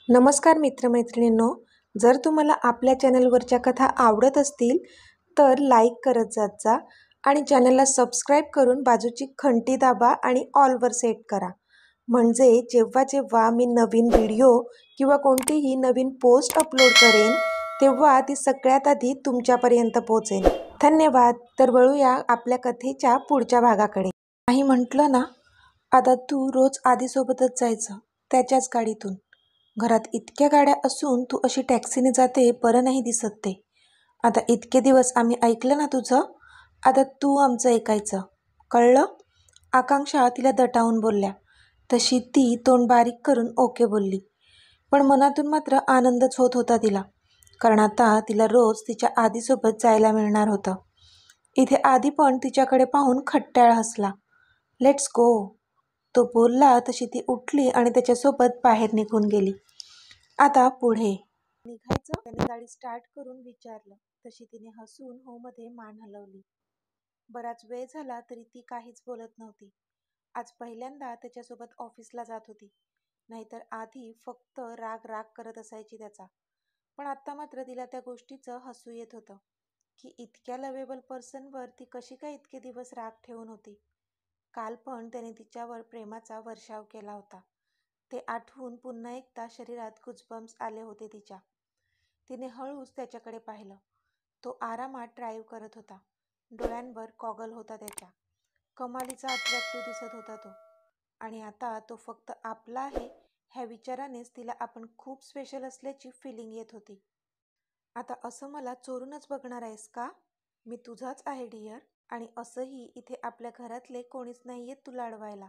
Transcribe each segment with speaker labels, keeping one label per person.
Speaker 1: नमस्कार मित्रमैत्रिणींनो, जर तुम्हाला आपल्या चॅनलवरच्या कथा आवडत असतील तर लाईक करत जात जा आणि चॅनलला सबस्क्राईब करून बाजूची घंटी दाबा आणि ऑलवर सेट करा. म्हणजे जेव्हा जेव्हा मी नवीन व्हिडिओ किंवा कोणतीही नवीन पोस्ट अपलोड करेन तेव्हा ती सगळ्यात आधी तुमच्यापर्यंत पोहोचेल. धन्यवाद. तर वळूया आपल्या कथेच्या पुढच्या भागाकडे. नाही म्हटलं ना, आता तू रोज आधीसोबतच जायचं त्याच्याच गाडीतून. घरात इतक्या गाड्या असून तू अशी टॅक्सीने जाते, बरं नाही दिसत ते. आता इतके दिवस आम्ही ऐकलं ना तुझं, आता तू आमचं ऐकायचं, कळलं? आकांक्षा तिला दटावून बोलल्या. तशी ती तोंड बारीक करून ओके बोलली. पण मनातून मात्र आनंदच होत होता तिला, कारण आता तिला रोज तिच्या आधीसोबत जायला मिळणार होतं. इथे आधी पण तिच्याकडे पाहून खट्याळ हसला. Let's go. तो बोलला तशी ती उठली आणि त्याच्यासोबत बाहेर निघून गेली. आता पुढे निघायचं, त्याने गाडी स्टार्ट करून विचारलं. तशी तिने हसून हो मध्ये मान हलवली. बराच वेळ झाला तरी ती काहीच बोलत नव्हती. आज पहिल्यांदा त्याच्यासोबत ऑफिसला जात होती, नाहीतर आधी फक्त राग राग करत असायची त्याचा. पण आत्ता मात्र तिला त्या गोष्टीचं हसू येत होतं की इतक्या लवेबल पर्सनवर ती कशी काय इतके दिवस राग ठेवून होती. काल पण त्याने तिच्यावर प्रेमाचा वर्षाव केला होता. ते आठवून पुन्हा एकदा शरीरात गुजबम्स आले होते तिच्या. तिने हळूच त्याच्याकडे पाहिलं. तो आरामात ड्राईव्ह करत होता. डोळ्यांवर गॉगल होता त्याच्या. कमालीचा अट्रॅक्टिव्ह दिसत होता तो. आणि आता तो फक्त आपला आहे ह्या विचारानेच तिला आपण खूप स्पेशल असल्याची फिलिंग येत होती. आता असं मला चोरूनच बघणार आहेस का? मी तुझाच आहे डिअर, आणि असंही इथे आपल्या घरातले कोणीच नाहीये तुला अडवायला.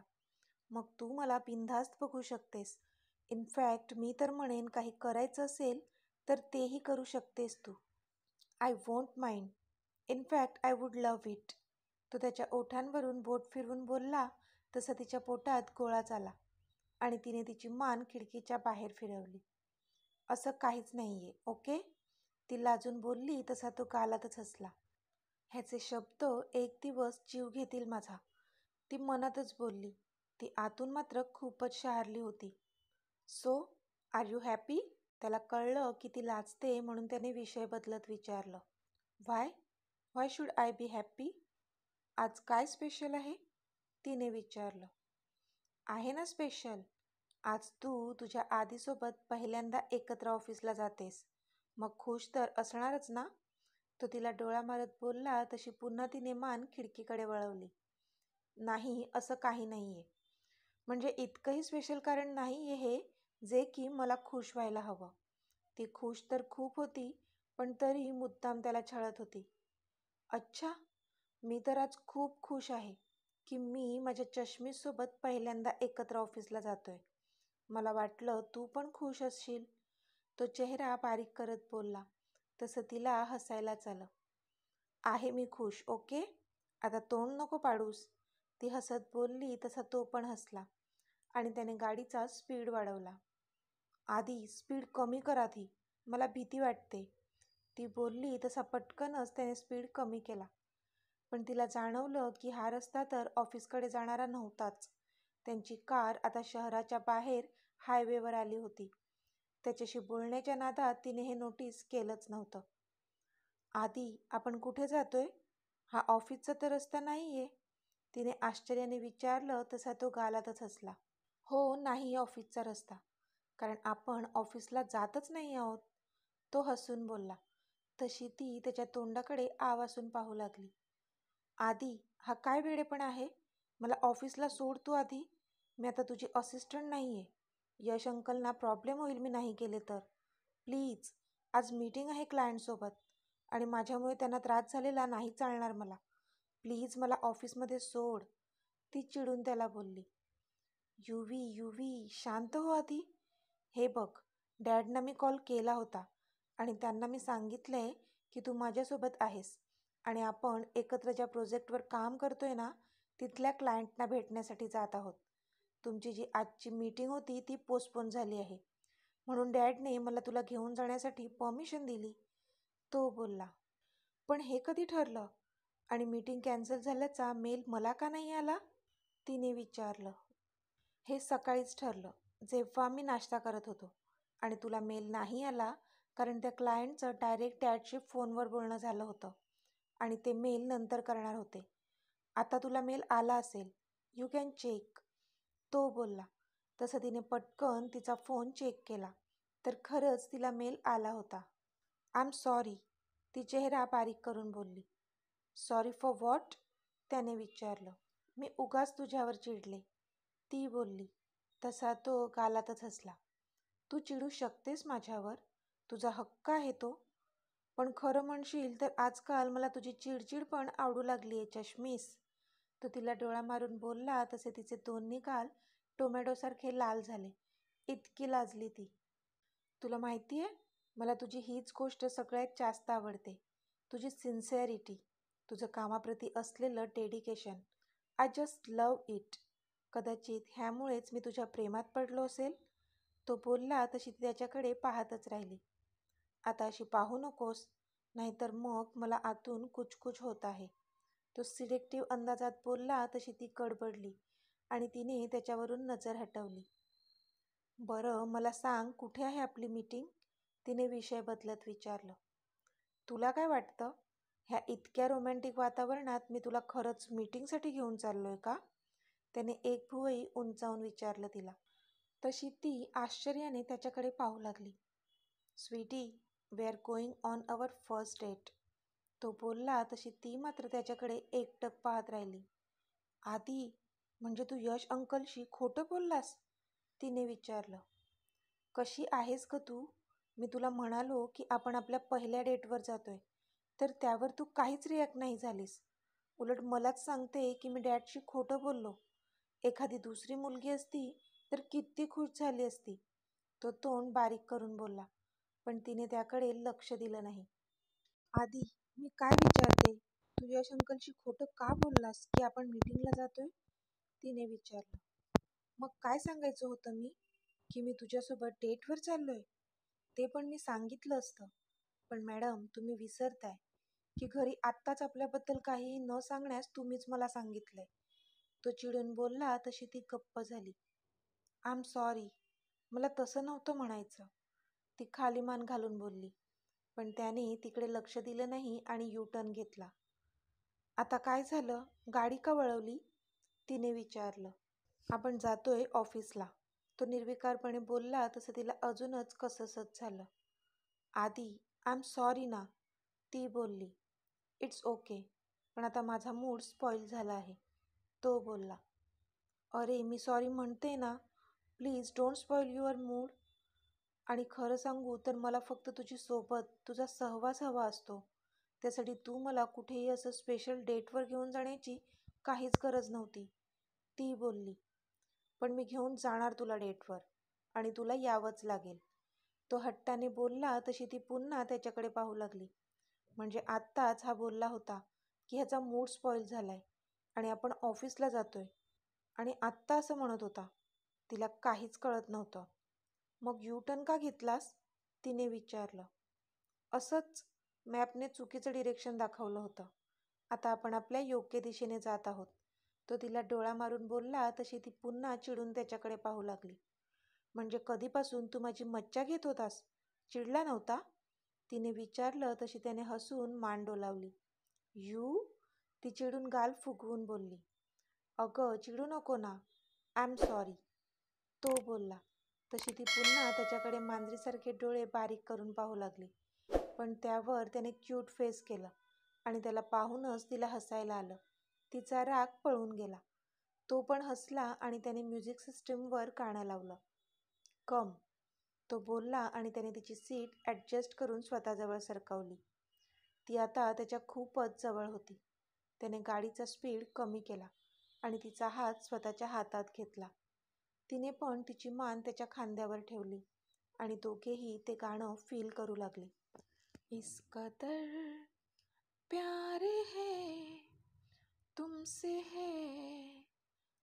Speaker 1: मग तू मला बिनधास्त बघू शकतेस. इनफॅक्ट मी तर म्हणेन काही करायचं असेल तर तेही करू शकतेस तू. I won't mind. In fact I would love it. तो त्याच्या ओठांवरून बोट फिरवून बोलला तसा तिच्या पोटात गोळाच आला आणि तिने तिची मान खिडकीच्या बाहेर फिरवली. असं काहीच नाहीये, ओके? ती लाजून बोलली तसा तो गालातच हसला. ह्याचे शब्द एक दिवस जीव घेतील माझा, ती मनातच बोलली. ती आतून मात्र खूपच शहारली होती. So are you happy? त्याला कळलं की ती लाजते म्हणून त्याने विषय बदलत विचारलं. व्हाय शुड आय बी हॅपी? आज काय स्पेशल आहे? तिने विचारलं. आहे ना स्पेशल. आज तू तुझ्या आधीसोबत पहिल्यांदा एकत्र ऑफिसला जातेस, मग खुश तर असणारच ना? तो तिला डोळा मारत बोलला तशी पुन्हा तिने मान खिडकीकडे वळवली. नाही, असं काही नाहीये. म्हणजे इतकंही स्पेशल कारण नाहीये हे जे की मला खुश व्हायला हवं. ती खुश तर खूप होती, पण तरी मुद्दाम त्याला छळत होती. अच्छा, मी तर आज खूप खुश आहे की मी माझ्या चष्मीसोबत पहिल्यांदा एकत्र ऑफिसला जातोय. मला वाटलं तू पण खुश असशील. तो चेहरा बारीक करत बोलला. तसं तिला हसायलाच आलं. आहे मी खुश, ओके? आता तोंड नको पाडूस. ती हसत बोलली तसा तो पण हसला आणि त्याने गाडीचा स्पीड वाढवला. आधी स्पीड कमी कर आधी, मला भीती वाटते. ती बोलली तसा पटकनच त्याने स्पीड कमी केला. पण तिला जाणवलं की हा रस्ता तर ऑफिसकडे जाणारा नव्हताच. त्यांची कार आता शहराच्या बाहेर हायवेवर आली होती. त्याच्याशी बोलण्याच्या नादात तिने हे नोटीस केलंच नव्हतं. आधी आपण कुठे जातोय? हा ऑफिसचा तर रस्ता नाहीये. तिने आश्चर्याने विचारलं तसा तो गालातच हसला. हो, नाही ऑफिसचा रस्ता, कारण आपण ऑफिसला जातच नाही आहोत. तो हसून बोलला. तशी ती त्याच्या तोंडाकडे आवासून पाहू लागली. आधी हा काय वेडेपणा आहे? मला ऑफिसला सोड तू आधी. मी आता तुझी असिस्टंट नाहीये. यश अंकलना प्रॉब्लेम होईल मी नाही गेले तर. प्लीज, आज मीटिंग आहे क्लायंटसोबत आणि माझ्यामुळे त्यांना त्रास झालेला नाही चालणार मला. प्लीज मला ऑफिसमध्ये सोड. ती चिडून त्याला बोलली. युवी शांत हो आधी. हे बघ, डॅडना मी कॉल केला होता आणि त्यांना मी सांगितलंय की तू माझ्यासोबत आहेस आणि आपण एकत्र ज्या प्रोजेक्टवर काम करतोय ना तिथल्या क्लायंटना भेटण्यासाठी जात आहोत. तुमची जी आजची मीटिंग होती ती पोस्टपोन झाली आहे, म्हणून डॅडने मला तुला घेऊन जाण्यासाठी परमिशन दिली. तो बोलला. पण हे कधी ठरलं? आणि मीटिंग कॅन्सल झाल्याचा मेल मला का नाही आला? तिने विचारलं. हे सकाळीच ठरलं, जेव्हा मी नाश्ता करत होतो. आणि तुला मेल नाही आला कारण त्या क्लायंटचं डायरेक्ट डॅडशी फोनवर बोलणं झालं होतं आणि ते मेल नंतर करणार होते. आता तुला मेल आला असेल, यू कॅन चेक, तो बोलला. तसं तिने पटकन तिचा फोन चेक केला तर खरंच तिला मेल आला होता. आय एम सॉरी, ती चेहरा बारीक करून बोलली. Sorry for what? त्याने विचारलं. मी उगाच तुझ्यावर चिडले, ती बोलली. तसा तो गालातच हसला. तू चिडू शकतेस माझ्यावर, तुझा हक्क आहे तो. पण खरं म्हणशील तर आजकाल मला तुझी चिडचिड पण आवडू लागली आहे चष्मीस. तो तिला डोळा मारून बोलला तसे तिचे दोन्ही गाल टोमॅटोसारखे लाल झाले. इतकी लाजली ती. तुला माहिती आहे, मला तुझी हीच गोष्ट सगळ्यात जास्त आवडते, तुझी सिन्सिअरिटी, तुझं कामाप्रती असलेलं dedication. I just love it. कदाचित ह्यामुळेच मी तुझ्या प्रेमात पडलो असेल. तो बोलला तशी ती त्याच्याकडे पाहतच राहिली. आता अशी पाहू नकोस, नाहीतर मग मला आतून कुचकुच होत आहे. तो सिलेक्टिव्ह अंदाजात बोलला तशी ती गडबडली आणि तिने त्याच्यावरून नजर हटवली. बरं, मला सांग, कुठे आहे आपली मीटिंग? तिने विषय बदलत विचारलं. तुला काय वाटतं, ह्या इतक्या रोमॅन्टिक वातावरणात मी तुला खरंच मीटिंगसाठी घेऊन चाललोय का? त्याने एक भुवई उंचावून विचारलं तिला. तशी ती आश्चर्याने त्याच्याकडे पाहू लागली. Sweetie, we are going on our first date. तो बोलला तशी ती मात्र त्याच्याकडे एकटक पाहत राहिली. आधी, म्हणजे तू यश अंकलशी खोटं बोललास? तिने विचारलं. कशी आहेस ग तू? मी तुला म्हणालो की आपण आपल्या पहिल्या डेटवर जातोय, तर त्यावर तू काहीच रिॲक्ट नाही झालीस. उलट मलाच सांगते की मी डॅडशी खोटं बोललो. एखादी दुसरी मुलगी असती तर किती खुश झाली असती. तो तोंड बारीक करून बोलला, पण तिने त्याकडे लक्ष दिलं नाही. आधी, मी काय विचारते, तू यश अंकलशी खोटं का बोललास की आपण मीटिंगला जातोय? तिने विचारलं. मग काय सांगायचं होतं मी, की मी तुझ्यासोबत डेटवर चाललोय? ते पण मी सांगितलं असतं. पण मॅडम, तुम्ही विसरताय की घरी आत्ताच आपल्याबद्दल काहीही न सांगण्यास तुम्हीच मला सांगितलंय. तो चिडून बोलला तशी ती गप्प झाली. आय एम सॉरी, मला तसं नव्हतं म्हणायचं, ती खाली मान घालून बोलली. पण त्याने तिकडे लक्ष दिलं नाही आणि यू टर्न घेतला. आता काय झालं, गाडी का वळवली? तिने विचारलं. आपण जातोय ऑफिसला, तो निर्विकारपणे बोलला तसं तिला अजूनच कसंसच झालं. आधी, आय एम सॉरी ना, ती बोलली. इट्स ओके, पण आता माझा मूड स्पॉईल झाला आहे, तो बोलला. अरे, मी सॉरी म्हणते ना, please don't spoil your mood. आणि खरं सांगू तर मला फक्त तुझी सोबत, तुझा सहवास हवा असतो. त्यासाठी तू मला कुठेही असं स्पेशल डेटवर घेऊन जाण्याची काहीच गरज नव्हती, ती बोलली. पण मी घेऊन जाणार तुला डेटवर आणि तुला यावंच लागेल. तो हट्टाने बोलला तशी ती पुन्हा त्याच्याकडे पाहू लागली. म्हणजे आत्ताच हा बोलला होता की ह्याचा मूड स्पॉईल झालाय आणि आपण ऑफिसला जातोय, आणि आत्ता असं म्हणत होता. तिला काहीच कळत नव्हतं. मग यू टर्न का घेतलास? तिने विचारलं. असंच, मॅपने चुकीचं डिरेक्शन दाखवलं होतं. आता आपण आपल्या योग्य दिशेने जात आहोत, तो तिला डोळा मारून बोलला तशी ती पुन्हा चिडून त्याच्याकडे पाहू लागली. म्हणजे कधीपासून तू माझी मज्जा घेत होतास, चिडला नव्हता? तिने विचारलं तशी त्याने हसून मान डोलावली. यू? ती चिडून गाल फुगवून बोलली. अगं, चिडू नको ना, आय एम सॉरी, तो बोलला. तशी ती पुन्हा त्याच्याकडे मांजरीसारखे डोळे बारीक करून पाहू लागली. पण त्यावर त्याने क्यूट फेस केलं आणि त्याला पाहूनच तिला हसायला आलं. तिचा राग पळून गेला. तो पण हसला आणि त्याने म्युझिक सिस्टीमवर गाणं लावलं. कम, तो बोलला आणि त्याने तिची सीट ॲडजस्ट करून स्वतःजवळ सरकवली. ती आता त्याच्या खूपच जवळ होती. त्याने गाडीचा स्पीड कमी केला आणि तिचा हात स्वतःच्या हातात घेतला. तिने पण तिची मान त्याच्या खांद्यावर ठेवली आणि दोघेही ते गाणं फील करू लागले. इस कदर प्यार है तुमसे है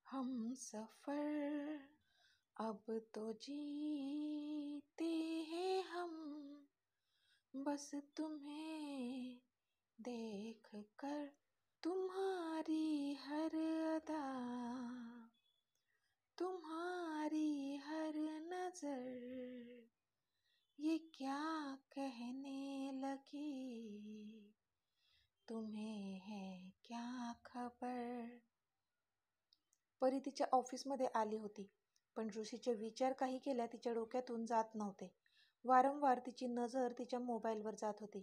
Speaker 1: हम सफर, अब तो जीते हैं हम बस तुम्हें देख कर, तुम्हारी हर अदा, तुम्हारी हर नजर, ये क्या कहने लगी, तुम्हें है क्या खबर. परी तिच्या ऑफिसमध्ये आली होती, पण ऋषीचे विचार काही केल्या तिच्या डोक्यातून जात नव्हते. वारंवार तिची नजर तिच्या मोबाईलवर जात होती,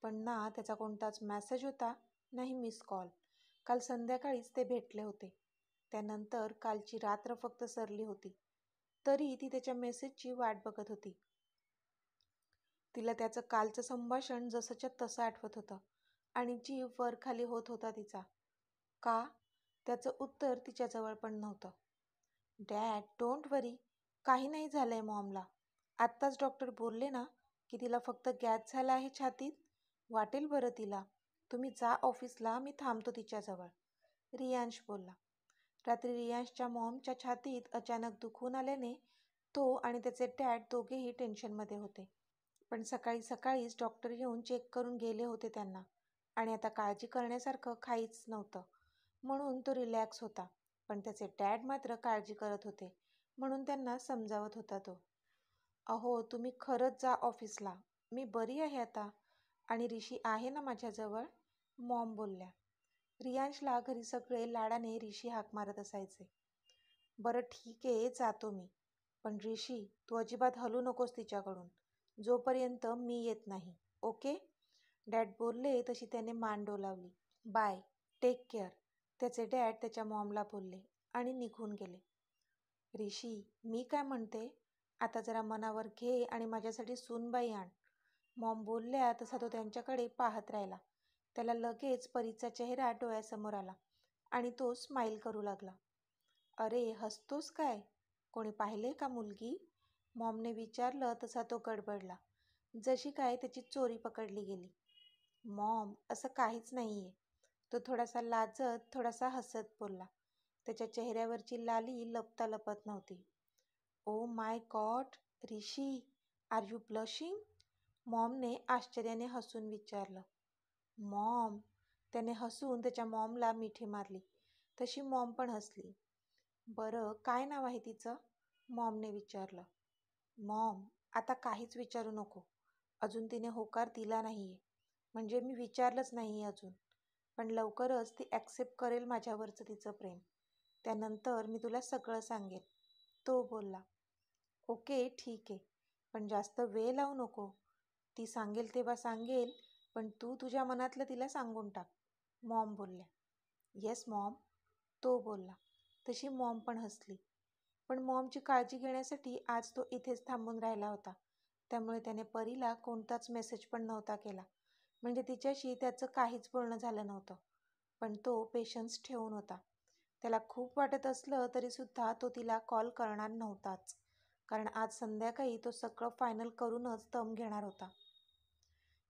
Speaker 1: पण ना त्याचा कोणताच मेसेज होता, नाही मिस कॉल. काल संध्याकाळीच ते भेटले होते. त्यानंतर कालची रात्र फक्त सरली होती, तरी ती त्याच्या मेसेजची वाट बघत होती. तिला त्याचं कालचं संभाषण जसंच्या तसं आठवत होतं आणि जीव वर खाली होत होता तिचा. का? त्याचं उत्तर तिच्याजवळ पण नव्हतं. डॅड, डोंट वरी, काही नाही झालंय मॉमला. आत्ताच डॉक्टर बोलले ना की तिला फक्त गॅस झाला आहे छातीत. वाटेल बरं तिला. तुम्ही जा ऑफिसला, मी थांबतो तिच्याजवळ, रियांश बोलला. रात्री रियांशच्या मॉमच्या छातीत अचानक दुखून आल्याने तो आणि त्याचे डॅड दोघेही टेन्शनमध्ये होते. पण सकाळी सकाळीच डॉक्टर येऊन चेक करून गेले होते त्यांना, आणि आता काळजी करण्यासारखं काहीच नव्हतं, म्हणून तो रिलॅक्स होता. पण त्याचे डॅड मात्र काळजी करत होते, म्हणून त्यांना समजावत होता तो. अहो, तुम्ही खरंच जा ऑफिसला, मी बरी आहे आता, आणि ऋषी आहे ना माझ्याजवळ, मॉम बोलल्या. रियांशला घरी सगळे लाडाने ऋषी हाक मारत असायचे. बरं ठीक आहे, जातो मी, पण ऋषी तू अजिबात हलू नकोस तिच्याकडून, जोपर्यंत मी येत नाही, ओके. डॅड बोलले तशी त्याने मान डोलावली. बाय, टेक केअर, त्याचे डॅड त्याच्या मॉमला बोलले आणि निघून गेले. ऋषी, मी काय म्हणते, आता जरा मनावर घे आणि माझ्यासाठी सूनबाई आण, मॉम बोलल्या तसा तो त्यांच्याकडे पाहत राहिला. त्याला लगेच परीचा चेहरा डोळ्यासमोर आला आणि तो स्माईल करू लागला. अरे हसतोस काय, कोणी पाहिले का मुलगी, मॉमने विचारलं तसा तो गडबडला, जशी काय त्याची चोरी पकडली गेली. मॉम, असं काहीच नाहीये, तो थोडासा लाजत थोडासा हसत बोलला. त्याच्या चेहऱ्यावरची लाली लपता लपत नव्हती. Oh my God, Rishi, are you blushing, मॉमने आश्चर्याने हसून विचारलं. मॉम, त्याने हसून त्याच्या मॉमला मिठी मारली, तशी मॉम पण हसली. बरं, काय नाव आहे तिचं, मॉमने विचारलं. मॉम, आता काहीच विचारू नको, अजून तिने होकार दिला नाहीये, म्हणजे मी विचारलंच नाहीये अजून, पण लवकरच ती ॲक्सेप्ट करेल माझ्यावरचं तिचं प्रेम, त्यानंतर मी तुला सगळं सांगेन, तो बोलला. ओके ठीक आहे, पण जास्त वेळ लावू नको, ती सांगेल तेव्हा सांगेल, पण तू तुझ्या मनातलं तिला सांगून टाक, मॉम बोलल्या. येस मॉम, तो बोलला. तशी मॉम पण हसली. पण मॉमची काळजी घेण्यासाठी आज तो इथेच थांबून राहिला होता, त्यामुळे त्याने परीला कोणताच मेसेज पण नव्हता केला, म्हणजे तिच्याशी त्याचं काहीच बोलणं झालं नव्हतं. पण तो पेशन्स ठेवून होता. त्याला खूप वाटत असलं तरीसुद्धा तो तिला कॉल करणार नव्हताच, कारण आज संध्याकाळी तो सगळं फायनल करूनच दम घेणार होता.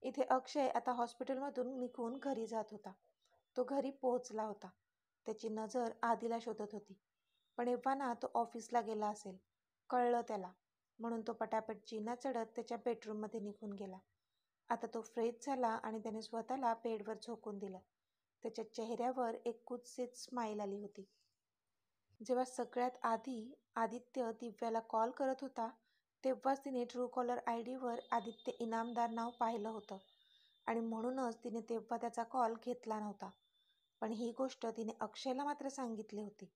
Speaker 1: इथे अक्षय आता हॉस्पिटलमधून निघून घरी जात होता. तो घरी पोहोचला होता. त्याची नजर आधीला शोधत होती, पण एव्हाना तो ऑफिसला गेला असेल, कळलं त्याला, म्हणून तो पटापट जिना चढत त्याच्या बेडरूममध्ये निघून गेला. आता तो फ्रेश झाला आणि त्याने स्वतःला बेडवर झोकून दिलं. त्याच्या चेहऱ्यावर एक कुत्सित स्माईल आली होती. जेव्हा सगळ्यात आधी आदित्य दिव्याला कॉल करत होता, तेव्हाच तिने ट्रू कॉलर ID वर आदित्य इनामदार नाव पाहिलं होतं, आणि म्हणूनच तिने तेव्हा त्याचा कॉल घेतला नव्हता. पण ही गोष्ट तिने अक्षयला मात्र सांगितली होती,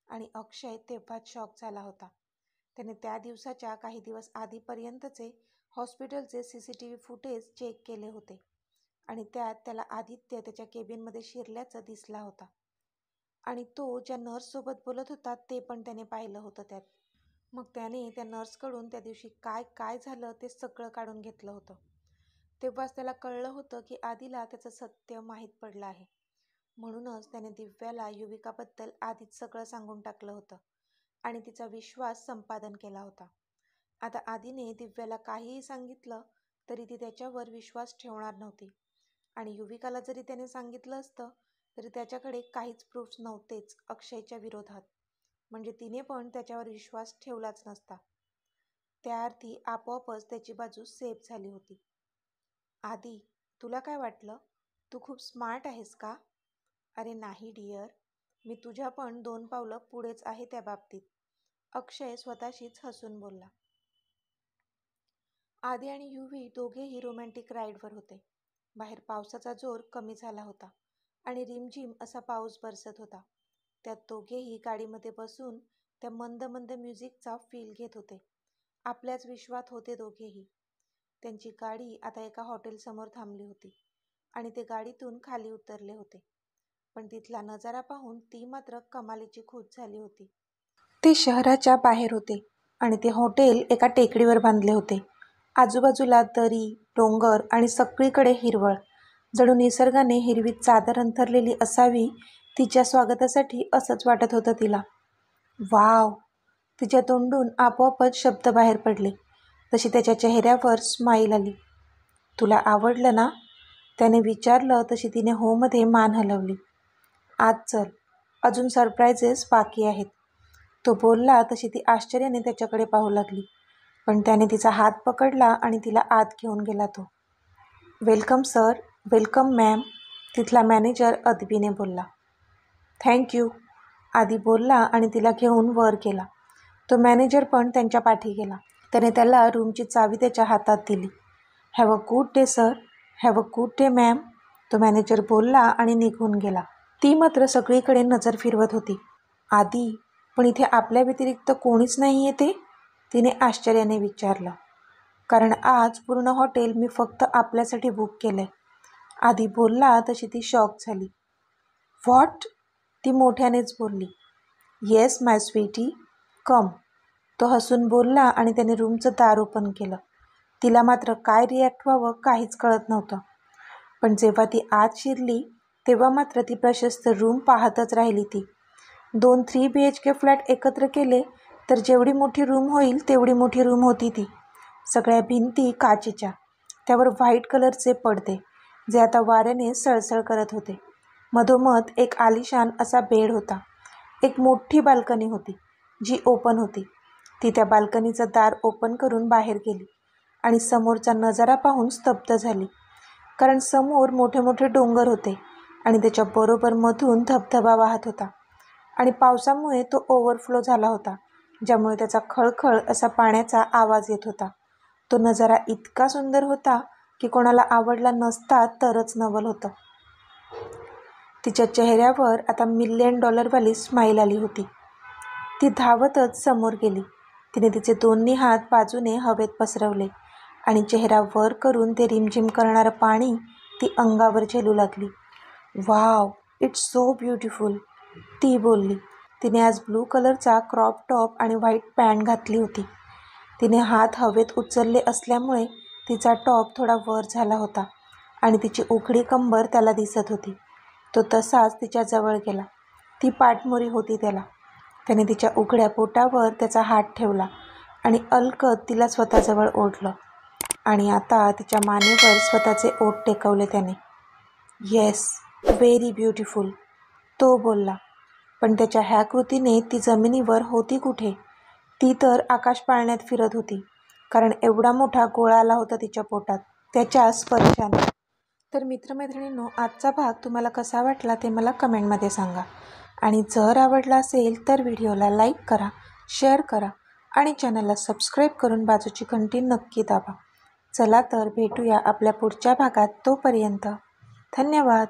Speaker 1: आणि अक्षय तेव्हाच शॉक झाला होता. त्याने त्या दिवसाच्या काही दिवस आधीपर्यंतचे हॉस्पिटलचे CCTV फुटेज चेक केले होते, आणि त्यात त्याला आदित्य त्याच्या केबिनमध्ये शिरल्याचं दिसला होता, आणि तो ज्या नर्ससोबत बोलत होता ते पण त्याने पाहिलं होतं त्यात. मग त्याने त्या नर्सकडून त्या दिवशी काय काय झालं ते सगळं काढून घेतलं होतं. तेव्हाच त्याला कळलं होतं की आधीला त्याचं सत्य माहीत पडलं आहे. म्हणूनच त्याने दिव्याला युविकाबद्दल आधीच सगळं सांगून टाकलं होतं आणि तिचा विश्वास संपादन केला होता. आता आधीने दिव्याला काहीही सांगितलं तरी ती त्याच्यावर विश्वास ठेवणार नव्हती, आणि युविकाला जरी त्याने सांगितलं असतं तरी त्याच्याकडे काहीच प्रूफ्स नव्हतेच अक्षयच्या विरोधात, म्हणजे तिने पण त्याच्यावर विश्वास ठेवलाच नसता. त्या अर्थी आपोआपच त्याची बाजू सेफ झाली होती. आधी, तुला काय वाटलं, तू खूप स्मार्ट आहेस का? अरे नाही डिअर, मी तुझ्या पण 2 पावलं पुढेच आहे त्या बाबतीत, अक्षय स्वतःशीच हसून बोलला. आदी आणि युवी दोघेही रोमॅन्टिक राईडवर होते. बाहेर पावसाचा जोर कमी झाला होता आणि रिमझिम असा पाऊस बरसत होता. त्यात दोघेही गाडीमध्ये बसून त्या मंद मंद म्युझिकचा फील घेत होते. आपल्याच विश्वात होते दोघेही. त्यांची गाडी आता एका हॉटेलसमोर थांबली होती आणि ते गाडीतून खाली उतरले होते. पण तिथला नजारा पाहून ती मात्र कमालीची खुश झाली होती. ते शहराच्या बाहेर होते आणि ते हॉटेल एका टेकडीवर बांधले होते. आजूबाजूला दरी, डोंगर आणि सगळीकडे हिरवळ. जणू निसर्गाने हिरवी चादर अंथरलेली असावी तिच्या स्वागतासाठी असंच वाटत होतं तिला. वाव! तिच्या तोंडून आपोआपच शब्द बाहेर पडले. तशी त्याच्या चेहऱ्यावर स्माईल आली. तुला आवडलं ना? त्याने विचारलं तशी तिने हो मध्ये मान हलवली. आज चल, अजून सरप्राइजेस बाकी आहेत. तो बोलला तशी ती आश्चर्याने त्याच्याकडे पाहू लागली. पण त्याने तिचा हात पकडला आणि तिला आत घेऊन गेला तो. वेलकम सर, वेलकम मॅम, तिथला मॅनेजर अदबीने बोलला. थँक्यू, आदी बोलला आणि तिला घेऊन वर गेला. तो मॅनेजर पण त्यांच्या पाठी गेला. त्याने त्याला रूमची चावी त्याच्या हातात दिली. Have a good day sir, have a good day ma'am, तो मॅनेजर बोलला आणि निघून गेला. ती मात्र सगळीकडे नजर फिरवत होती. आदी, पण इथे आपल्या व्यतिरिक्त कोणीच नाही येते? तिने आश्चर्याने विचारलं. कारण आज पूर्ण हॉटेल मी फक्त आपल्यासाठी बुक केलंय, आदी बोलला तशी ती शॉक झाली. व्हॉट? ती मोठ्यानेच बोलली. येस माय स्वीटी, कम, तो हसून बोलला आणि त्याने रूमचं दार ओपन केलं. तिला मात्र काय रिॲक्ट व्हावं काहीच कळत नव्हतं. पण जेव्हा ती आत शिरली तेव्हा मात्र ती प्रशस्त रूम पाहतच राहिली. ती 2 3 BHK फ्लॅट एकत्र केले तर जेवढी मोठी रूम होईल तेवढी मोठी रूम होती ती. सगळ्या भिंती काचेच्या, त्यावर व्हाईट कलरचे पडदे जे आता वाऱ्याने सळसळ करत होते. मधोमध एक आलिशान असा बेड होता. एक मोठी बाल्कनी होती जी ओपन होती. ती त्या बाल्कनीचं दार ओपन करून बाहेर गेली आणि समोरचा नजारा पाहून स्तब्ध झाली. कारण समोर मोठे मोठे डोंगर होते आणि त्याच्या बरोबर मधून धबधबा वाहत होता आणि पावसामुळे तो ओव्हरफ्लो झाला होता, ज्यामुळे त्याचा खळखळ असा पाण्याचा आवाज येत होता. तो नजारा इतका सुंदर होता की कोणाला आवडला नसता तरच नवल होतं. तिच्या चेहऱ्यावर आता $1,000,000 वाली स्माईल आली होती. ती धावतच समोर गेली. तिने तिचे दोन्ही हात बाजूने हवेत पसरवले आणि चेहरा वर करून ते रिमझिम करणारं पाणी ती अंगावर झेलू लागली. वाव, इट्स सो ब्युटिफुल, ती बोलली. तिने आज ब्लू कलरचा क्रॉप टॉप आणि व्हाईट पॅन्ट घातली होती. तिने हात हवेत उचलले असल्यामुळे तिचा टॉप थोडा वर झाला होता आणि तिची उघडी कंबर त्याला दिसत होती. तो तसाच तिच्या जवळ गेला. ती पाठमोरी होती त्याला. त्याने तिच्या उघड्या पोटावर त्याचा हात ठेवला आणि अलगद तिला स्वतःजवळ ओढलं आणि आता तिच्या मानेवर स्वतःचे ओठ टेकवले त्याने. येस, व्हेरी ब्युटिफुल, तो बोलला. पण त्याच्या ह्या कृतीने ती जमिनीवर होती कुठे? ती तर आकाश पाळण्यात फिरत होती, कारण एवढा मोठा गोळा आला होता तिच्या पोटात त्याच्या स्पर्शाने. तर मित्रमैत्रिणींनो, आजचा भाग तुम्हाला कसा वाटला ते मला कमेंटमध्ये सांगा. आणि जर आवडला असेल तर व्हिडिओला लाईक करा, शेअर करा आणि चॅनलला सबस्क्राईब करून बाजूची घंटी नक्की दाबा. चला तर भेटूया आपल्या पुढच्या भागात. तोपर्यंत धन्यवाद.